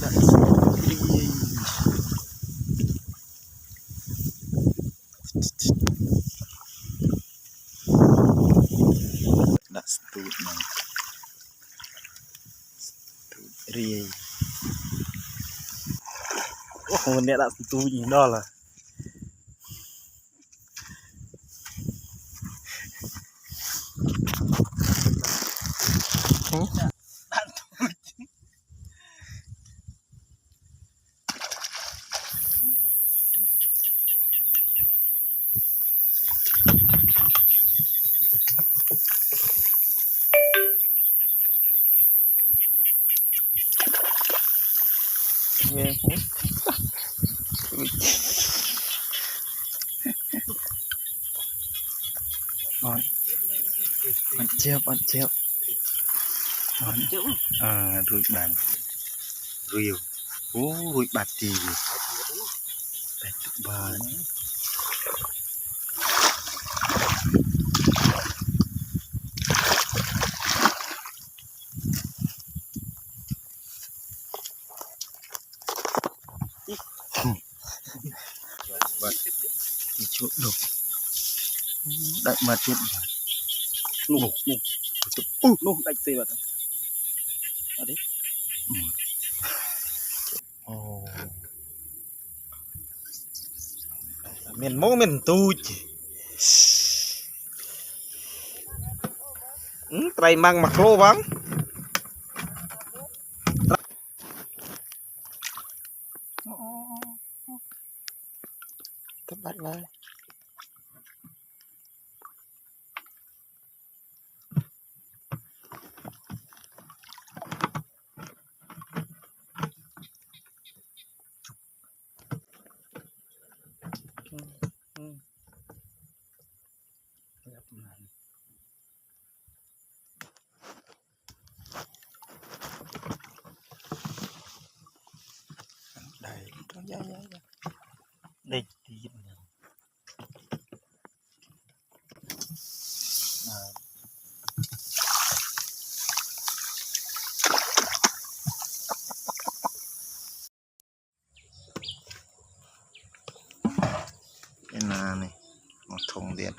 đã tụt này ri hôm nay đã tụt gì đó là ăn chép rùi bàn rìu rùi bạt tì bạt bàn bạt thì chỗ đục đại mà chuyện nụ đánh tê bật ở đấy miền mô miền tu trai mang mặc lô vắng các bạn ơi đây đây thì cái này một thùng điện